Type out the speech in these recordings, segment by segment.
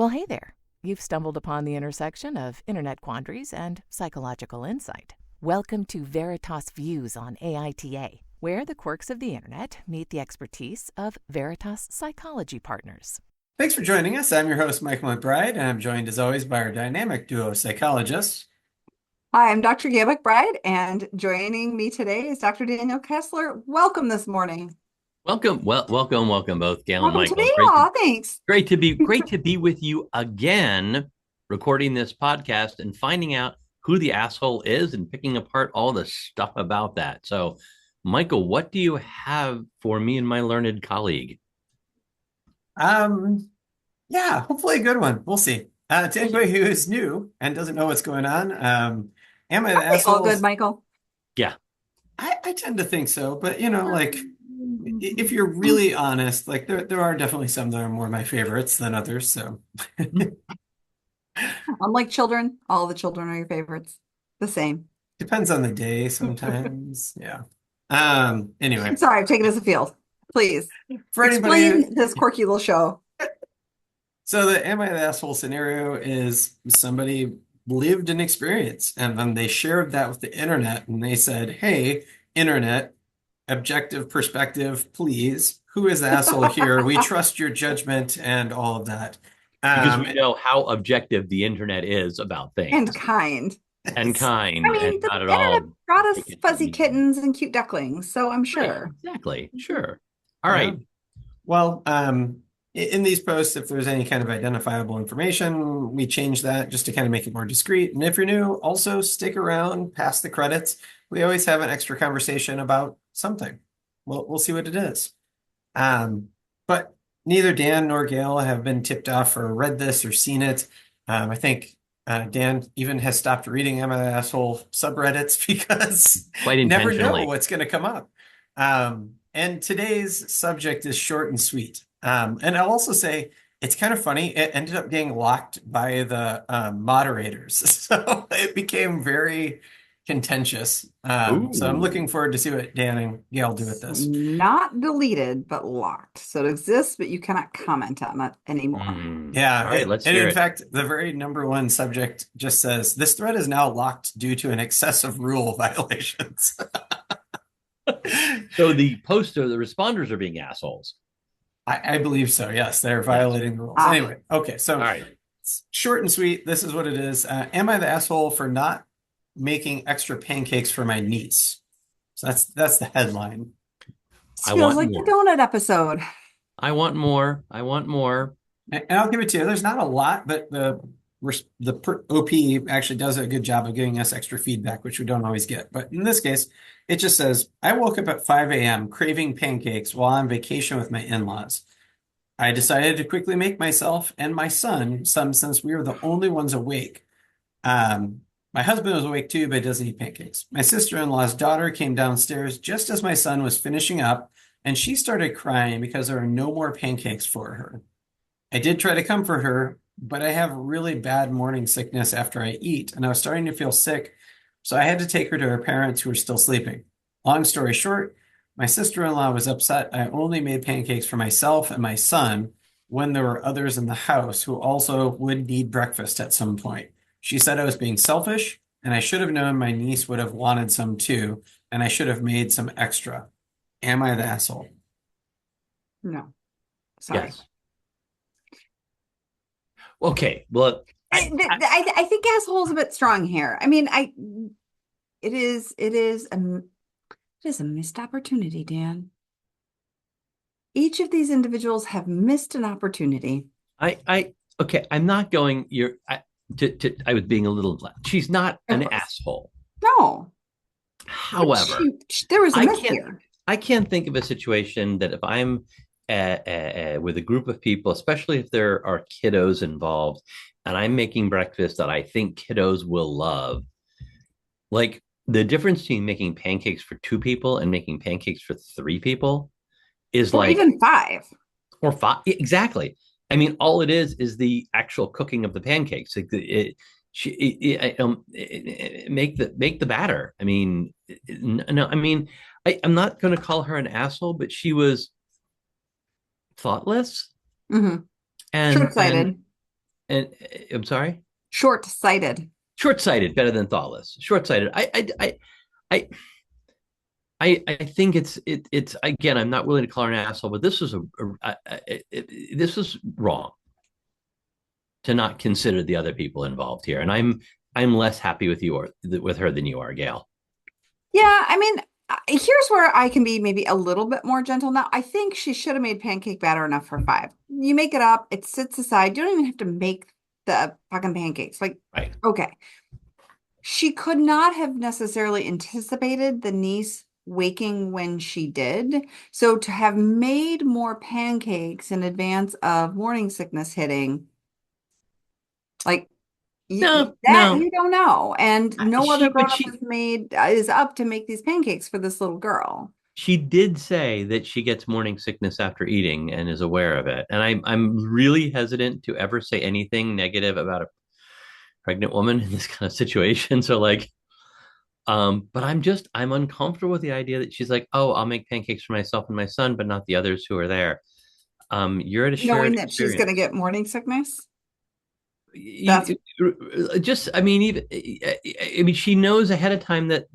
Well, hey there. You've stumbled upon the intersection of internet quandaries and psychological insight. Welcome to Veritas Views on AITA, where the quirks of the internet meet the expertise of Veritas Psychology Partners. Thanks for joining us. I'm your host, Gayle MacBride, and I'm joined as always by our dynamic duo of psychologists. Hi, I'm Dr. Gayle MacBride, and joining me today is Dr. Daniel Kessler. Welcome this morning. Welcome both, Gayle and Welcome Michael. to me. Thanks. Great to be with you again, recording this podcast and finding out who the asshole is and picking apart all the stuff about that. So, Michael, what do you have for me and my learned colleague? Yeah, hopefully a good one. We'll see. To anybody who is new and doesn't know what's going on, am I the asshole? All good, Michael. Yeah, I tend to think so, but if you're really honest, there are definitely some that are more my favorites than others. So, Unlike children, all the children are your favorites. The same. Depends on the day sometimes. Yeah. Anyway, I'm sorry, I've taken it as a field. Please for anybody explain this quirky little show. So the am I the asshole scenario is somebody lived an experience and then they shared that with the internet and they said, hey, internet, objective perspective, please. Who is the asshole here? We trust your judgment and all of that. Because we know how objective the internet is about things. And kind. And kind. I mean, and the not at internet all brought us fuzzy kittens and cute ducklings, so I'm sure. Right, exactly. Sure. All right. Well, in these posts, if there's any kind of identifiable information, we change that just to kind of make it more discreet. And if you're new, also stick around past the credits. We always have an extra conversation about something. We'll see what it is. But neither Dan nor Gayle have been tipped off or read this or seen it. I think Dan even has stopped reading Am I the Asshole subreddits because Quite you never know intentionally. what's going to come up. And today's subject is short and sweet. And I'll also say it's kind of funny. It ended up getting locked by the moderators. So it became very contentious. So I'm looking forward to see what Dan and Gayle do with this. Not deleted, but locked. So it exists, but you cannot comment on it anymore. Yeah. All right, let's and hear in it. fact, the very number one subject just says, this thread is now locked due to an excessive rule violations. So the responders are being assholes. I believe so. Yes, they're violating the rules. Anyway, okay. So All right. short and sweet. This is what it is. Am I the asshole for not making extra pancakes for my niece? So that's the headline. Feels like the donut episode. I want more. And I'll give it to you. There's not a lot, but the OP actually does a good job of giving us extra feedback, which we don't always get. But in this case, it just says, I woke up at 5 a.m. craving pancakes while on vacation with my in-laws. I decided to quickly make myself and my son some since we were the only ones awake. My husband was awake too, but doesn't eat pancakes. My sister-in-law's daughter came downstairs just as my son was finishing up, and she started crying because there are no more pancakes for her. I did try to comfort her, but I have really bad morning sickness after I eat, and I was starting to feel sick, so I had to take her to her parents who were still sleeping. Long story short, my sister-in-law was upset I only made pancakes for myself and my son when there were others in the house who also would need breakfast at some point. She said I was being selfish, and I should have known my niece would have wanted some too, and I should have made some extra. Am I the asshole? No. Sorry. Yes. Okay. Well, I think asshole is a bit strong here. I mean, it is a missed opportunity, Dan. Each of these individuals have missed an opportunity. Okay. I'm not going. I was being a little. She's not an asshole. No. However, there was a miss here. I can't think of a situation that if I'm with a group of people, especially if there are kiddos involved, and I'm making breakfast that I think kiddos will love, like the difference between making pancakes for 2 people and making pancakes for 3 people is or even 5 or 5. Exactly. I mean, all it is the actual cooking of the pancakes. Make the batter. I mean, no. I mean, I'm not going to call her an asshole, but she was thoughtless and short-sighted. And I'm sorry, Short-sighted. short-sighted, better than thoughtless. Short-sighted. I I think it's again. I'm not willing to call her an asshole, but this was this was wrong to not consider the other people involved here, and I'm less happy with with her than you are, Gail. Yeah, I mean, here's where I can be maybe a little bit more gentle now. I think she should have made pancake batter enough for 5. You make it up, it sits aside. You don't even have to make the fucking pancakes. Like, Right. okay. She could not have necessarily anticipated the niece waking when she did. So to have made more pancakes in advance of morning sickness hitting, like No, that no. you don't know. And no other But grown-up is up to make these pancakes for this little girl. she did say that she gets morning sickness after eating and is aware of it. And I'm really hesitant to ever say anything negative about a pregnant woman in this kind of situation. So like, but I'm uncomfortable with the idea that she's like, oh, I'll make pancakes for myself and my son, but not the others who are there. You're at a shared Knowing that she's going to experience. get morning sickness. That's You, just, I mean, even, I mean, she knows ahead of time that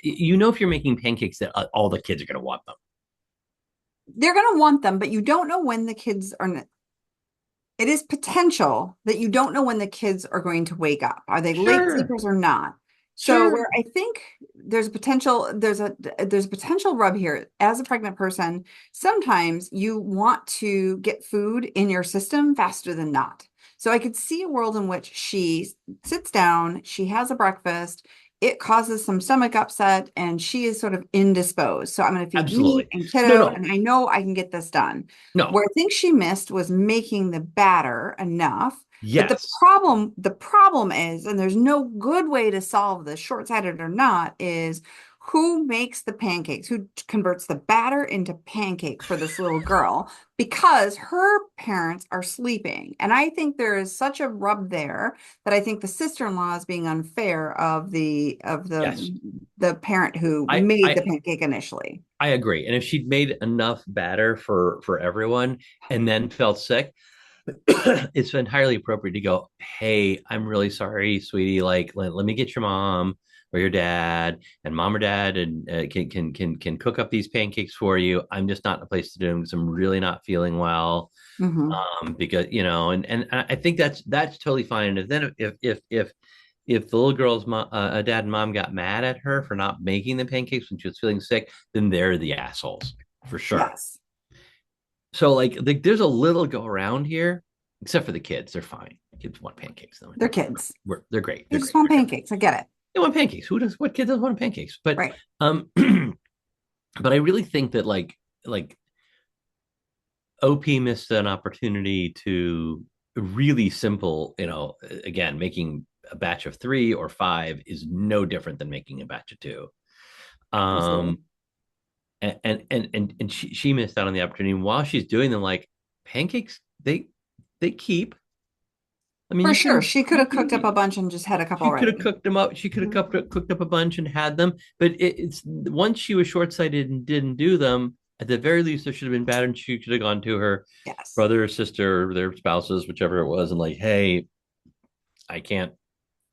you know, if you're making pancakes, that all the kids are going to want them. they're going to want them, but you don't know when the kids are. It is potential that you don't know when the kids are going to wake up. Are they late Sure, sleepers or not? So sure. where I think there's a potential rub here as a pregnant person, sometimes you want to get food in your system faster than not. So I could see a world in which she sits down, she has a breakfast, it causes some stomach upset, and she is sort of indisposed. So I'm going to feed me Absolutely. and No, kiddo, no, and I know I can get this done. no. Where I think she missed was making the batter enough. But Yes. the problem is, and there's no good way to solve this, short-sighted or not, is who makes the pancakes, who converts the batter into pancake for this little girl, because her parents are sleeping. And I think there is such a rub there that I think the sister-in-law is being unfair of Yes. the parent who I, made the I, pancake initially. I agree. And if she'd made enough batter for everyone and then felt sick, it's entirely appropriate to go, hey, I'm really sorry, sweetie. Like, let me get your mom or your dad, and mom or dad and can cook up these pancakes for you. I'm just not in a place to do them because I'm really not feeling well. Mhm. Because and I think that's totally fine. And then if the little girl's dad and mom got mad at her for not making the pancakes when she was feeling sick, then they're the assholes for sure. Yes. So like there's a little go around here, except for the kids. They're fine. The kids want pancakes. They're kids. They're great. They They're just great. want They're great. pancakes. I get it. They want pancakes. What kid doesn't want pancakes? But Right. but I really think that like OP missed an opportunity to really simple, again, making a batch of 3 or 5 is no different than making a batch of 2. Absolutely. Um and she missed out on the opportunity. And while she's doing them, like pancakes, they keep. I mean, For sure. She could have cooked up a bunch and just had a couple she could have ready. cooked them up. She could have cooked up a bunch and had them. But it's once she was short sighted and didn't do them. At the very least, there should have been bad, and she should have gone to her Yes. brother or sister, or their spouses, whichever it was, and like, hey, I can't.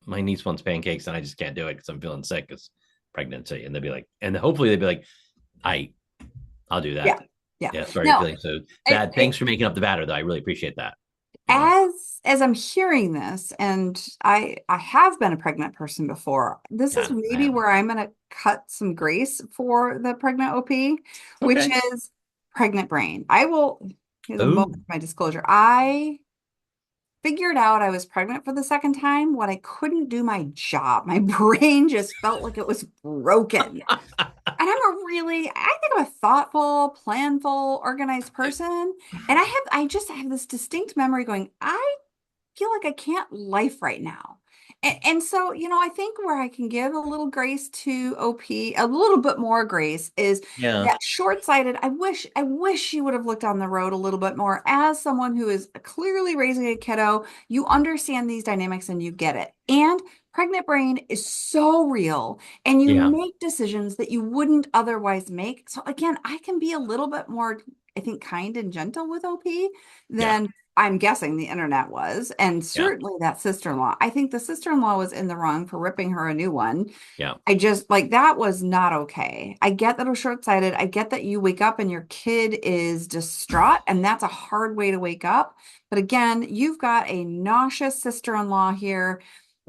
My niece wants pancakes, and I just can't do it because I'm feeling sick because pregnancy. And they'd be like, and hopefully they'd be like, I'll do Yeah. that. Yeah. Yeah, sorry, No, feeling so bad. Thanks for making up the batter, though. I really appreciate that. as I'm hearing this, and I have been a pregnant person before, this is Yeah, I maybe haven't. where I'm gonna cut some grace for the pregnant OP, which Okay. is pregnant brain. Here's a moment Oh, of my disclosure. I figured out I was pregnant for the second time when I couldn't do my job. My brain just felt like it was broken. And I think I'm a thoughtful, planful, organized person. And I just have this distinct memory going, I feel like I can't life right now. And so, I think where I can give a little grace to OP, a little bit more grace is yeah. that short-sighted. I wish you would have looked on the road a little bit more. As someone who is clearly raising a kiddo, you understand these dynamics and you get it. And pregnant brain is so real, and you Yeah. make decisions that you wouldn't otherwise make. So again, I can be a little bit more, I think, kind and gentle with OP Yeah. than I'm guessing the internet was, and Yeah. certainly that sister-in-law. I think the sister-in-law was in the wrong for ripping her a new one. Yeah. I just like that was not okay. I get that it was short-sighted. I get that you wake up and your kid is distraught, and that's a hard way to wake up. But again, you've got a nauseous sister-in-law here.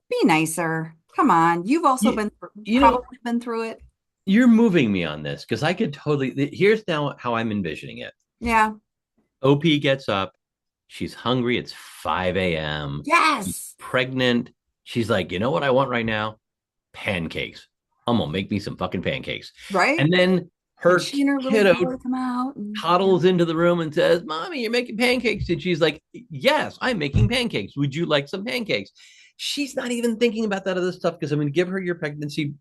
Be nicer. Come on. You've also You, you know, probably been through it. you're moving me on this because I could totally. Here's now how I'm envisioning it. Yeah. OP gets up. She's hungry. It's 5 a.m. She's Yes. pregnant. She's like, you know what I want right now? Pancakes. I'm gonna make me some fucking pancakes. Right? And then her And she and her little kiddo boy come out and toddles into the room and says, Mommy, you're making pancakes. And she's like, yes, I'm making pancakes. Would you like some pancakes? She's not even thinking about that other stuff because I'm going to give her your pregnancy,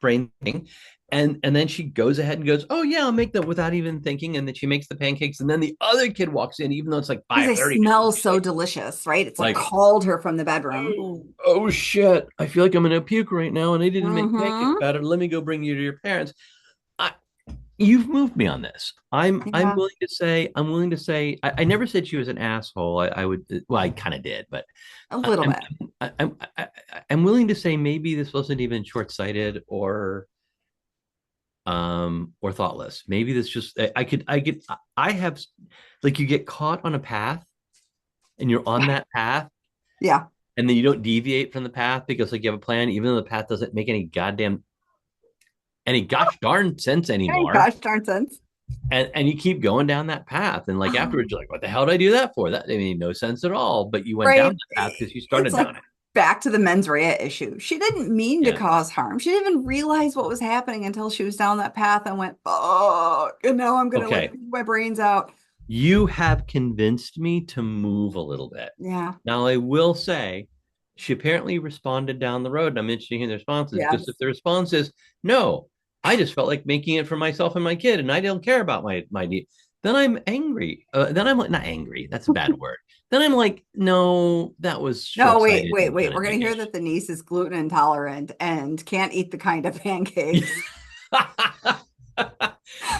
brain thing. And then she goes ahead and goes, oh, yeah, I'll make them without even thinking. And then she makes the pancakes. And then the other kid walks in, even though it's like because they 5:30. smell so delicious, right? It's like Like, called her from the bedroom. oh, shit. I feel like I'm going to puke right now. And I didn't make pancakes Mhm. better. Let me go bring you to your parents. You've moved me on this. I'm Yeah. willing to say I never said she was an asshole. I would, well, I kind of did, but A little I'm, bit. I'm willing to say maybe this wasn't even short-sighted or thoughtless. Maybe this just I have, like, you get caught on a path and you're on that path Yeah. and then you don't deviate from the path because, like, you have a plan, even though the path doesn't make any gosh darn sense Hey, anymore. gosh darn sense. And you keep going down that path, and like afterwards you're like, what the hell did I do that for? That made no sense at all, but you went Right. down the path because you started It's like down it. back to the mens rea issue. She didn't mean to Yeah. cause harm. She didn't even realize what was happening until she was down that path and went, oh, and now I'm gonna Okay. like my brains out. You have convinced me to move a little bit. Yeah. Now I will say she apparently responded down the road, and I'm interested in the responses because Yes. if the response is no, I just felt like making it for myself and my kid, and I don't care about my need. Then I'm angry. Then I'm like, not angry. That's a bad word. Then I'm like, no, that was No, short-sighted wait. and We're kinda gonna hear dickish. that the niece is gluten intolerant and can't eat the kind of pancakes.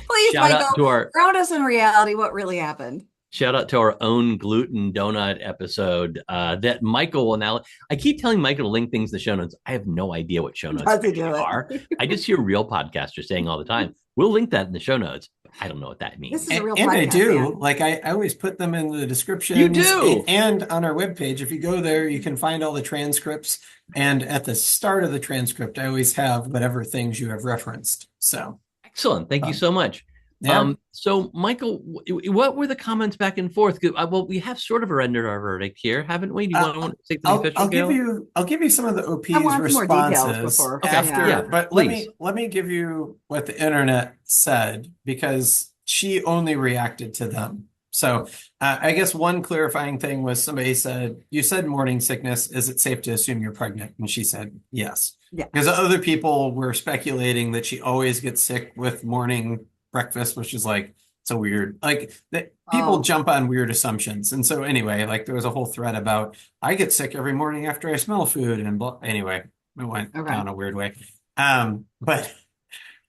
Please, Shout Michael, out to our ground us in reality. What really happened? shout out to our own gluten donut episode that Michael will now. I keep telling Michael to link things in the show notes. I have no idea what show notes Does he actually do it? are. I just hear real podcasters saying all the time, we'll link that in the show notes. I don't know what that This means. is a real And I podcast, do. Dan. Like I always put them in the descriptions. You do. And on our webpage. If you go there, you can find all the transcripts. And at the start of the transcript, I always have whatever things you have referenced. So Excellent. Thank you so much. yeah. So Michael, what were the comments back and forth? Well, we have sort of rendered our verdict here, haven't we? Do you want to take the official? I'll give you some of the I OP's want some more details responses before. Okay, after, yeah, but please. let me give you what the internet said because she only reacted to them. So I guess one clarifying thing was somebody said, you said morning sickness. Is it safe to assume you're pregnant? And she said, yes. Yeah. Because other people were speculating that she always gets sick with morning breakfast, which is like, so weird. Like that people Oh. jump on weird assumptions. And so anyway, like there was a whole thread about I get sick every morning after I smell food and anyway, it went down a weird way. But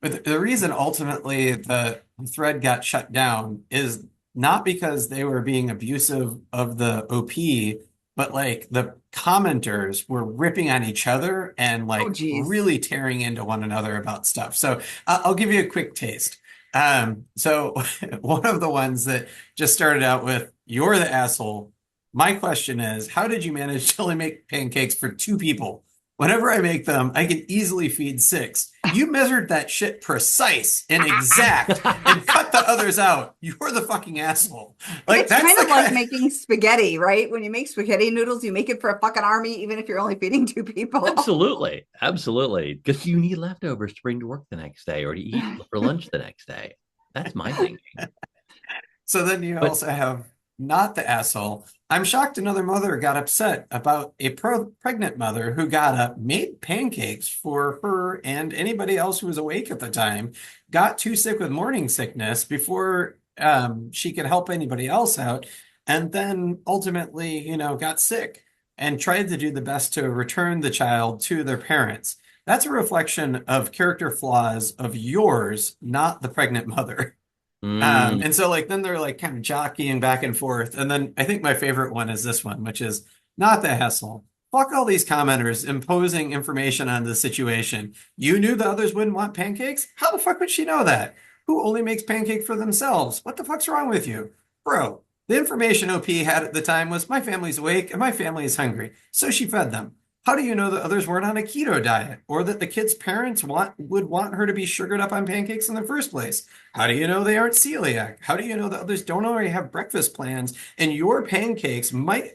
the reason ultimately the thread got shut down is not because they were being abusive of the OP, but like the commenters were ripping on each other and like really tearing into one another about stuff. So I'll give you a quick taste. So one of the ones that just started out with, you're the asshole. My question is, how did you manage to only make pancakes for 2 people? Whenever I make them, I can easily feed 6. You measured that shit precise and exact and cut the others out. You're the fucking asshole. Like It's kind of like making spaghetti, right? When you make spaghetti noodles, you make it for a fucking army, even if you're only feeding 2 people. Absolutely. Because you need leftovers to bring to work the next day or to eat for lunch the next day. That's my thinking. So then you also have not the asshole. I'm shocked another mother got upset about a pregnant mother who got up, made pancakes for her and anybody else who was awake at the time, got too sick with morning sickness before she could help anybody else out, and then ultimately, got sick. and tried to do the best to return the child to their parents. That's a reflection of character flaws of yours, not the pregnant mother. And so like then they're like kind of jockeying back and forth. And then I think my favorite one is this one, which is not the hassle. Fuck all these commenters imposing information on the situation. You knew the others wouldn't want pancakes? How the fuck would she know that? Who only makes pancakes for themselves? What the fuck's wrong with you? Bro, the information OP had at the time was my family's awake and my family is hungry. So she fed them. How do you know that others weren't on a keto diet or that the kid's parents would want her to be sugared up on pancakes in the first place? How do you know they aren't celiac? How do you know that others don't already have breakfast plans and your pancakes might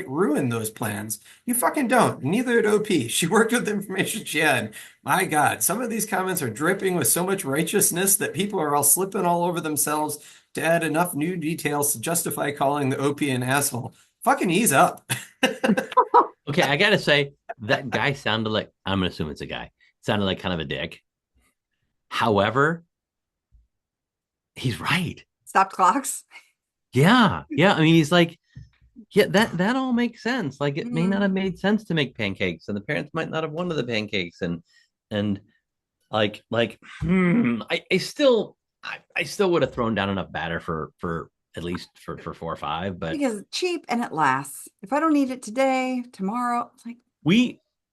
ruin those plans? You fucking don't. Neither did OP. She worked with the information she had. My God, some of these comments are dripping with so much righteousness that people are all slipping all over themselves to add enough new details to justify calling the OP an asshole. Fucking ease up. Okay, I gotta say that guy sounded like, I'm gonna assume it's a guy, sounded like kind of a dick. However, he's right. Stop clocks. Yeah. I mean, he's like, yeah, that all makes sense. Like it may not have made sense to make pancakes, and the parents might not have wanted the pancakes, and I still would have thrown down enough batter for at least for 4 or 5, but because it's cheap and it lasts. If I don't need it today, tomorrow, it's like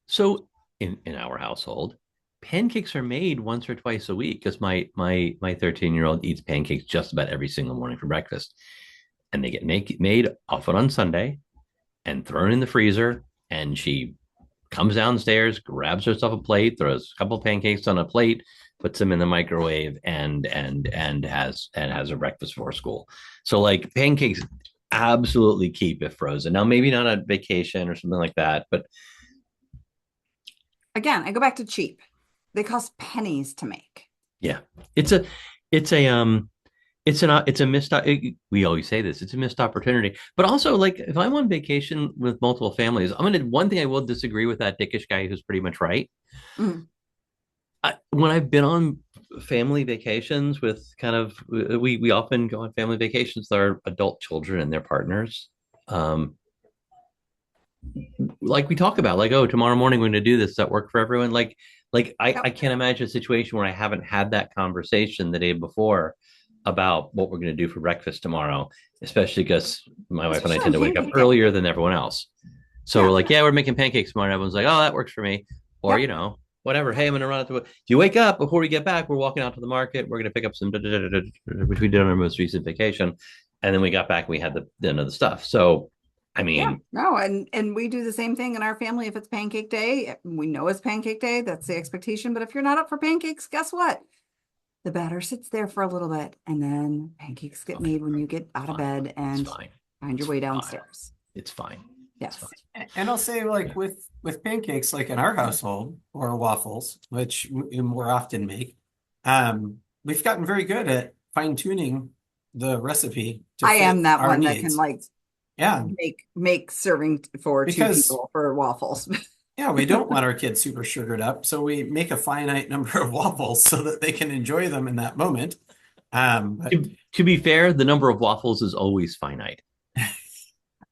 so in our household, pancakes are made once or twice a week because my 13-year-old eats pancakes just about every single morning for breakfast, and they get made often on Sunday and thrown in the freezer, and she comes downstairs, grabs herself a plate, throws a couple pancakes on a plate, puts them in the microwave, and has a breakfast before school. So like pancakes absolutely keep if frozen. Now maybe not on vacation or something like that, but again, I go back to cheap. They cost pennies to make. Yeah, it's a missed. We always say this. It's a missed opportunity. But also, like, if I'm on vacation with multiple families, one thing I will disagree with that dickish guy who's pretty much right. When I've been on family vacations with we often go on family vacations with our adult children and their partners. Like we talk about, like, oh, tomorrow morning we're going to do this. Does that work for everyone? I can't imagine a situation where I haven't had that conversation the day before about what we're going to do for breakfast tomorrow, especially because my wife and I tend to wake up earlier than everyone else. So we're like, yeah, we're making pancakes tomorrow. And everyone's like, oh, that works for me. Or, whatever. Hey, I'm going to run out to, do you wake up before we get back? We're walking out to the market. We're going to pick up some, which we did on our most recent vacation. And then we got back and we had the end of the stuff. So, I mean, and we do the same thing in our family. If it's pancake day, we know it's pancake day. That's the expectation. But if you're not up for pancakes, guess what? The batter sits there for a little bit, and then pancakes get made when you get out of bed and find your way downstairs. It's fine. Yes. And I'll say, like, with pancakes, like in our household, or waffles, which we more often make, we've gotten very good at fine-tuning the recipe to I am that one needs. that can, like, make serving for two people for waffles. Yeah, we don't want our kids super sugared up, so we make a finite number of waffles so that they can enjoy them in that moment. To be fair, the number of waffles is always finite.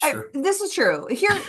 Sure. This is true. Here,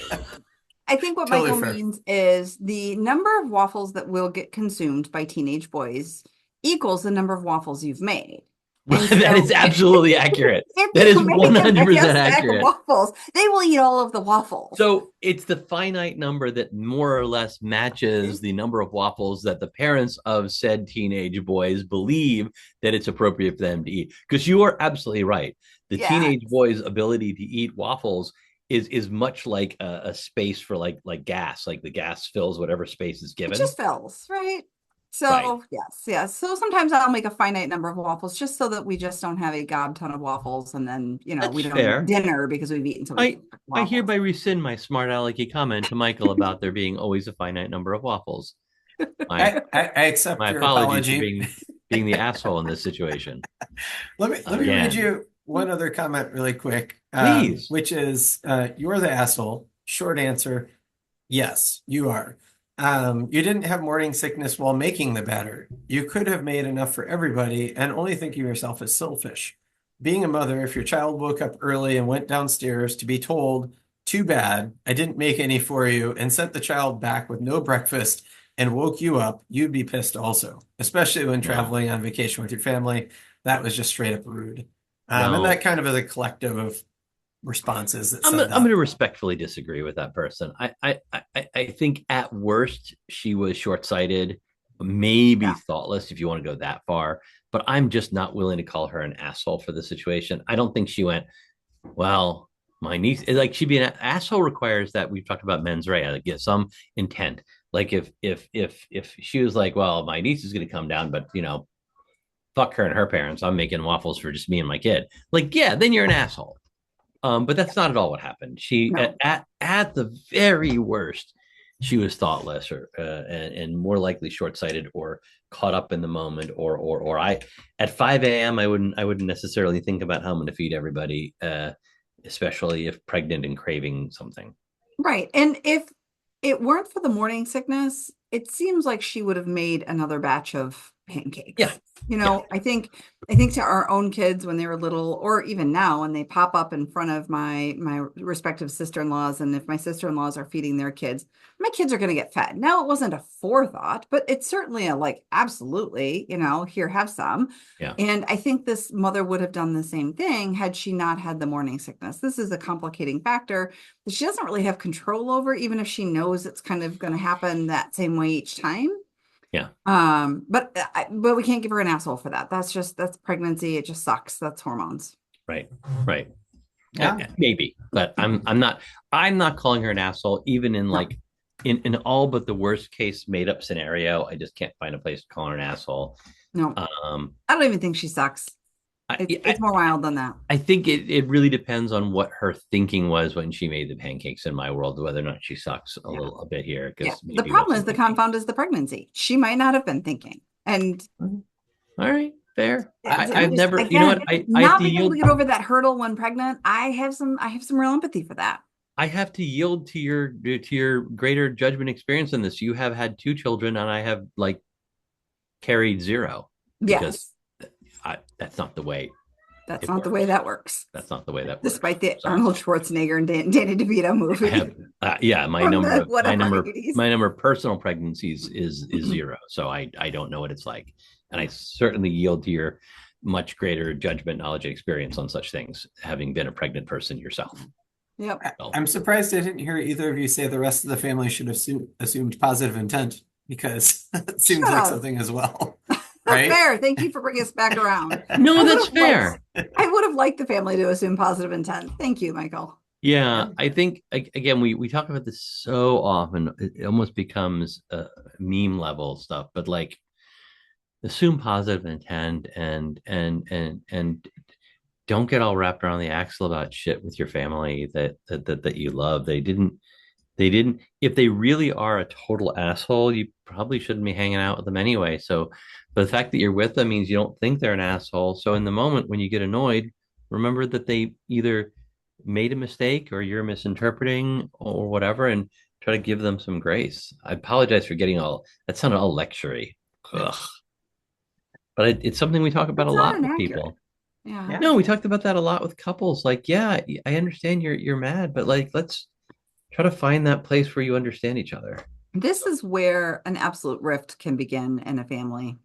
I think what Michael means is the number of waffles that will get consumed by teenage boys equals the number of waffles you've made. That is absolutely accurate. That is 100% accurate. Waffles, they will eat all of the waffles. So it's the finite number that more or less matches the number of waffles that the parents of said teenage boys believe that it's appropriate for them to eat. Because you are absolutely right. The teenage boy's ability to eat waffles is much like a space for like gas. Like the gas fills whatever space is given. It just fills, right? So yes. So sometimes I'll make a finite number of waffles just so that we just don't have a gob ton of waffles, and then we don't eat dinner because we've eaten so much. I hereby rescind my smart alecky comment to Michael about there being always a finite number of waffles. I accept my your apologies apology. for being the asshole in this situation. Let me read you one other comment really quick, please, which is you're the asshole. Short answer, yes, you are. You didn't have morning sickness while making the batter. You could have made enough for everybody and only think of yourself as selfish. Being a mother, if your child woke up early and went downstairs to be told too bad, I didn't make any for you, and sent the child back with no breakfast and woke you up, you'd be pissed also, especially when No, traveling on vacation with your family. That was just straight up rude. And no. that kind of is a collective of responses that I'm said going that. to respectfully disagree with that person. I think at worst she was short-sighted, maybe Yeah. thoughtless if you want to go that far. But I'm just not willing to call her an asshole for the situation. I don't think she went, well, my niece, like she'd be an asshole requires that we've talked about mens rea, like get some intent. Like if she was like, well, my niece is going to come down, but fuck her and her parents. I'm making waffles for just me and my kid. Like, yeah, then you're an asshole. But that's not at all what happened. She No. at the very worst, she was thoughtless or and more likely short-sighted or caught up in the moment or I at 5 a.m. I wouldn't necessarily think about how I'm going to feed everybody, especially if pregnant and craving something. Right. And if it weren't for the morning sickness, it seems like she would have made another batch of pancakes. Yeah. I think to our own kids when they were little, or even now when they pop up in front of my respective sister-in-laws, and if my sister-in-laws are feeding their kids, my kids are going to get fed. Now, it wasn't a forethought, but it's certainly a like, absolutely, here, have some. Yeah. And I think this mother would have done the same thing had she not had the morning sickness. This is a complicating factor that she doesn't really have control over, even if she knows it's kind of going to happen that same way each time. Yeah. But we can't give her an asshole for that. That's pregnancy. It just sucks. That's hormones. Right. Yeah. Maybe, but I'm not calling her an asshole, even in like in all but the worst case made up scenario. I just can't find a place to call her an asshole. No, I don't even think she sucks. It's more wild than that. I think it really depends on what her thinking was when she made the pancakes in my world, whether or not she sucks a little bit here. Because the problem is the confound is the pregnancy. She might not have been thinking. And all right, fair. I've just, never, again, you know what? I not have to being able yield. to get over that hurdle when pregnant. I have some real empathy for that. I have to yield to your greater judgment experience in this. You have had 2 children, and I have like carried 0 because that's not the way. That's not the way that works. That's not the way that works. Despite the Arnold Schwarzenegger and Danny DeVito movie. My number of personal pregnancies is Mm-hmm. 0. So I don't know what it's like. And I certainly yield to your much greater judgment, knowledge, and experience on such things, having been a pregnant person yourself. Yep. I'm surprised I didn't hear either of you say the rest of the family should have assumed positive intent, because it seems like something as well. Right? Fair. Thank you for bringing us back around. No, that's fair. I would have liked the family to assume positive intent. Thank you, Michael. Yeah, I think again we talk about this so often, it almost becomes meme level stuff. But like, assume positive intent and don't get all wrapped around the axle about shit with your family that you love. They didn't. If they really are a total asshole, you probably shouldn't be hanging out with them anyway. So, but the fact that you're with them means you don't think they're an asshole. So in the moment when you get annoyed, remember that they either made a mistake or you're misinterpreting or whatever, and try to give them some grace. I apologize for getting that sounded all lectury. Ugh. But it's something we talk about a lot with people. Yeah. No, we talked about that a lot with couples. Like, yeah, I understand you're mad, but like, let's try to find that place where you understand each other. This is where an absolute rift can begin in a family.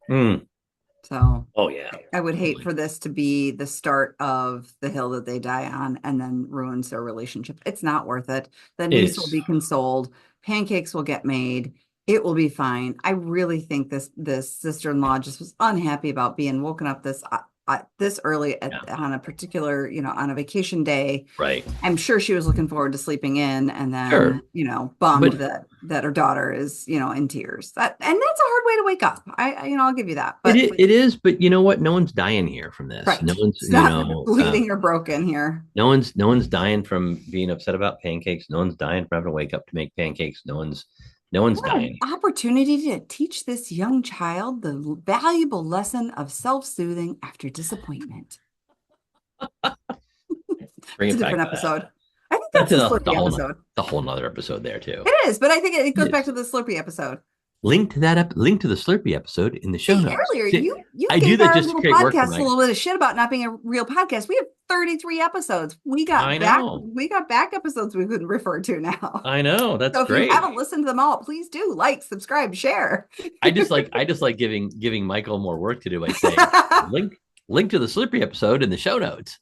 So, yeah, I would hate for this to be the start of the hill that they die on and then ruins their relationship. It's not worth it. The niece will be consoled. Pancakes will get made. It will be fine. I really think this sister-in-law just was unhappy about being woken up this early on a particular, on a vacation day. Right. I'm sure she was looking forward to sleeping in, and then, bummed that her daughter is, in tears. And that's a hard way to wake up. I'll give you that. But it is, but you know what? No one's dying here from this. Right. No one's, bleeding or broken here. No one's dying from being upset about pancakes. No one's dying from having to wake up to make pancakes. No one's dying. Opportunity to teach this young child the valuable lesson of self-soothing after disappointment. It's a different episode. I think that's a Slurpee episode. The whole nother episode there too. It is, but I think it goes back to the Slurpee episode. Link to link to the Slurpee episode in the show See, notes. earlier, See, you I do gave that our just to little create work for podcast a Mike. little bit of shit about not being a real podcast. We have 33 episodes. We I got know. back episodes we couldn't refer to now. I know. That's So if great. you haven't listened to them all, please do like, subscribe, share. I just like giving Michael more work to do by saying link to the Slurpee episode in the show notes.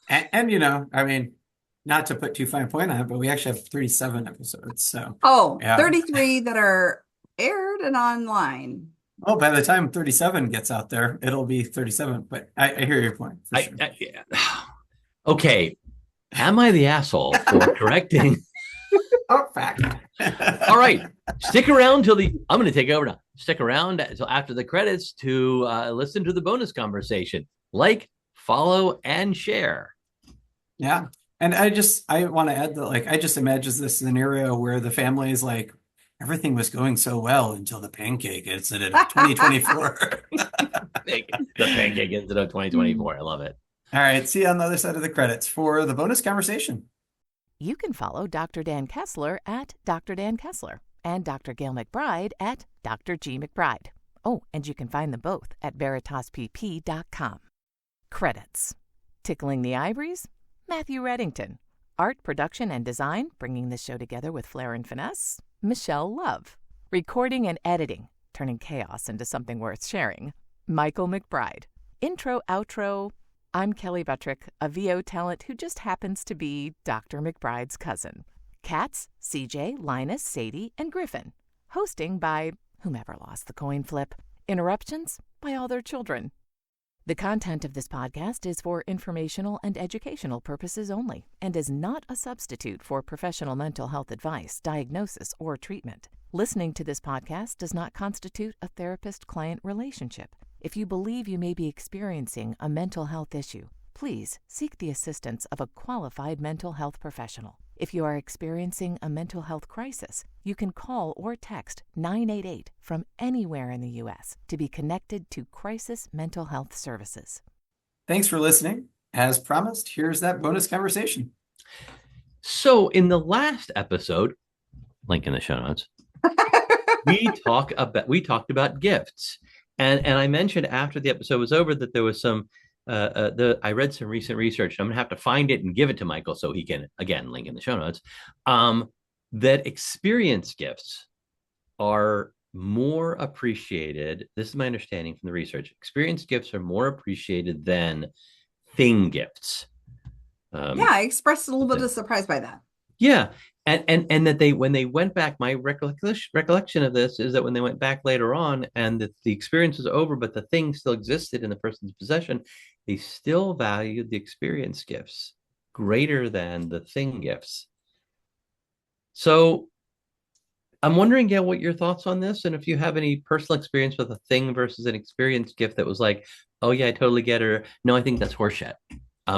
And you know, I mean, not to put too fine a point on it, but we actually have 37 episodes. So yeah. 33 that are aired and online. Oh, by the time 37 gets out there, it'll be 37. But I hear your point. For sure. Okay. Am I the asshole for correcting? Oh, fact. All right. Stick around till I'm going to take over now. Stick around until after the credits to listen to the bonus conversation. Like, follow, and share. Yeah. And I want to add that, like, I just imagine this scenario where the family is like, everything was going so well until the pancake incident of 2024. The pancake incident of 2024. I love it. All right. See you on the other side of the credits for the bonus conversation. You can follow Dr. Dan Kessler at Dr. Dan Kessler and Dr. Gayle MacBride at Dr. G. MacBride. Oh, and you can find them both at veritaspp.com. Credits. Tickling the Ivories, Matthew Reddington. Art, production, and design, bringing this show together with flair and finesse, Michelle Love. Recording and editing, turning chaos into something worth sharing, Michael MacBride. Intro, outro, I'm Kelly Buttrick, a VO talent who just happens to be Dr. MacBride's cousin. Cats, CJ, Linus, Sadie, and Griffin. Hosting by whomever lost the coin flip. Interruptions by all their children. The content of this podcast is for informational and educational purposes only and is not a substitute for professional mental health advice, diagnosis, or treatment. Listening to this podcast does not constitute a therapist-client relationship. If you believe you may be experiencing a mental health issue, please seek the assistance of a qualified mental health professional. If you are experiencing a mental health crisis, you can call or text 988 from anywhere in the U.S. to be connected to Crisis Mental Health Services. Thanks for listening. As promised, here's that bonus conversation. So in the last episode, link in the show notes, we talked about gifts. And I mentioned after the episode was over that there was some I read some recent research. I'm gonna have to find it and give it to Michael so he can, again, link in the show notes, that experience gifts are more appreciated. This is my understanding from the research. Experience gifts are more appreciated than thing gifts. I expressed a little bit of surprise by that. Yeah. And that when they went back, my recollection of this is that when they went back later on and that the experience was over, but the thing still existed in the person's possession, they still valued the experience gifts greater than the thing gifts. So I'm wondering, Gayle, what your thoughts on this, and if you have any personal experience with a thing versus an experience gift that was like, oh yeah, I totally get it, or no, I think that's horseshit.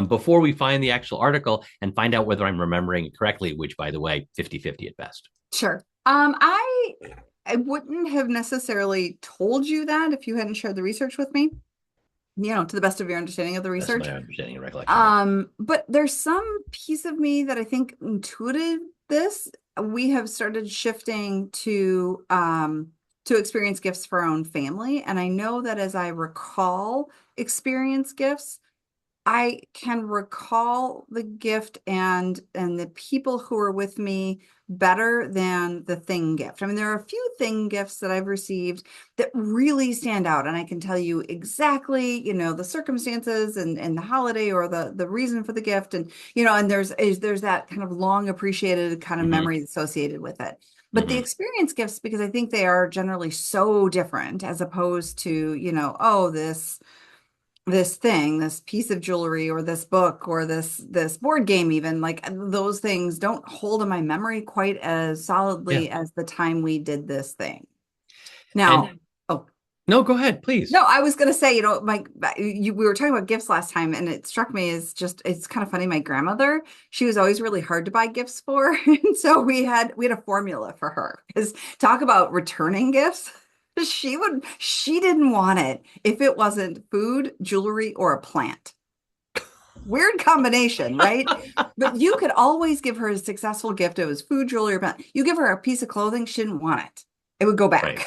Before we find the actual article and find out whether I'm remembering it correctly, which, by the way, 50-50 at best. Sure. I wouldn't have necessarily told you that if you hadn't shared the research with me, to the best of your understanding of the research. That's my understanding and recollection. But there's some piece of me that I think intuited this. We have started shifting to experience gifts for our own family. And I know that as I recall experience gifts, I can recall the gift and the people who are with me better than the thing gift. I mean, there are a few thing gifts that I've received that really stand out, and I can tell you exactly, the circumstances and the holiday or the reason for the gift, and and there's that kind of long appreciated kind of memory associated with it. But the experience gifts, because I think they are generally so different as opposed to, this thing, this piece of jewelry or this book or this board game, even, like, those things don't hold in my memory quite as solidly as the time we did this thing. Now, no, go ahead, please. No, I was going to say, Mike, we were talking about gifts last time, and it struck me as it's kind of funny. My grandmother, she was always really hard to buy gifts for. And so we had a formula for her, because talk about returning gifts. She didn't want it if it wasn't food, jewelry, or a plant. Weird combination, right? But you could always give her a successful gift. It was food, jewelry, or plant. You give her a piece of clothing, she didn't want it. It would go back. Right.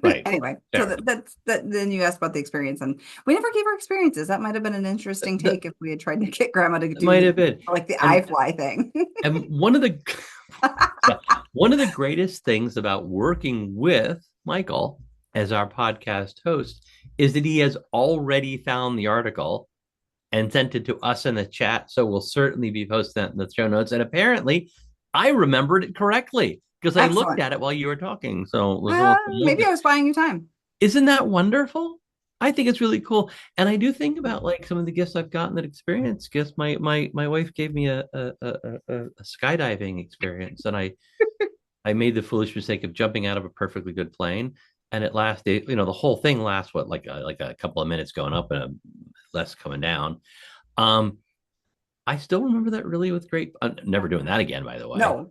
Right. Anyway, Fair. so that's that. Then you asked about the experience, and we never gave our experiences. That might have been an interesting take if we had tried to get grandma to It do might have been. like the And iFly thing. and one of the one of the greatest things about working with Michael as our podcast host is that he has already found the article and sent it to us in the chat. So we'll certainly be posting that in the show notes. And apparently, I remembered it correctly because I looked Excellent. at it while you were talking. So it was a Maybe I was buying you time. Isn't that wonderful? I think it's really cool. And I do think about like some of the gifts I've gotten that experience gifts. My wife gave me a skydiving experience, and I made the foolish mistake of jumping out of a perfectly good plane. And it lasted, the whole thing lasts what, like a couple of minutes going up and less coming down. I still remember that really with great. I'm never doing that again, by the way. No.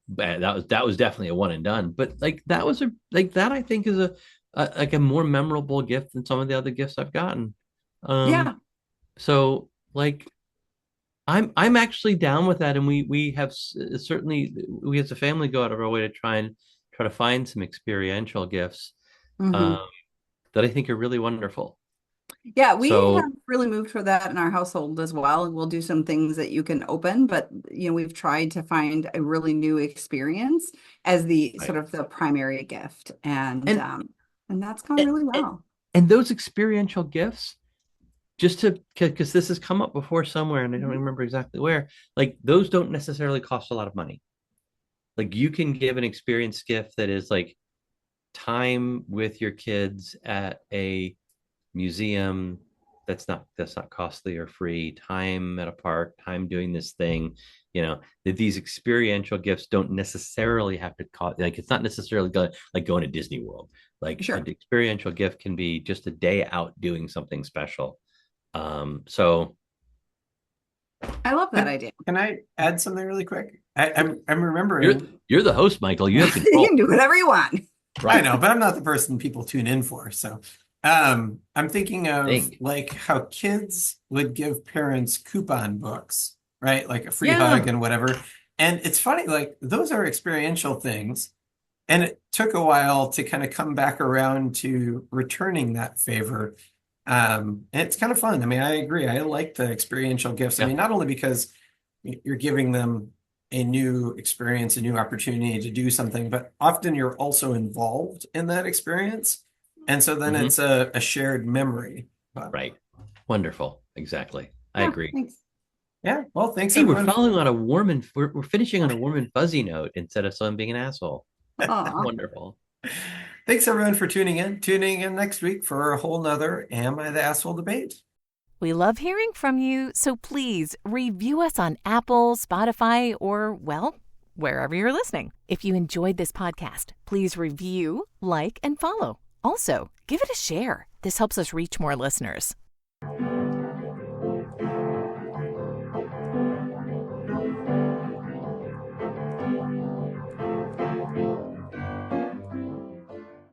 But that was definitely a one and done. But like that was I think is a more memorable gift than some of the other gifts I've gotten. Yeah. So like I'm actually down with that, and we have certainly we as a family go out of our way to try to find some experiential gifts Mhm. that I think are really wonderful. Yeah, we So have really moved for that in our household as well. We'll do some things that you can open, but we've tried to find a really new experience as the right. sort of the primary gift, and that's gone and, really and, well. and those experiential gifts, just to because this has come up before somewhere, and I don't remember exactly where. Like those don't necessarily cost a lot of money. Like you can give an experience gift that is like time with your kids at a museum that's not costly or free, time at a park, time doing this thing, that these experiential gifts don't necessarily have to cost, like it's not necessarily like going to Disney World. Like Sure. an experiential gift can be just a day out doing something special. So I love that idea. Can I add something really quick? I'm remembering. you're the host, Michael. You have You control. can do whatever you want. I know, but I'm not the person people tune in for. So I'm thinking of like how kids would give parents coupon books, right? Like a free hug and whatever. And it's funny, like those are experiential things. And it took a while to kind of come back around to returning that favor. And it's kind of fun. I mean, I agree. I like the experiential gifts. I mean, not only because you're giving them a new experience, a new opportunity to do something, but often you're also involved in that experience. And so then it's a shared memory. Right. Wonderful. Exactly. I agree. Thanks. Yeah. Well, thanks. Hey, we're following on a warm and we're finishing on a warm and fuzzy note instead of someone being an asshole. Wonderful. Thanks everyone for tuning in. Tuning in next week for a whole nother Am I the Asshole debate. We love hearing from you, so please review us on Apple, Spotify, or, well, wherever you're listening. If you enjoyed this podcast, please review, like, and follow. Also, give it a share. This helps us reach more listeners.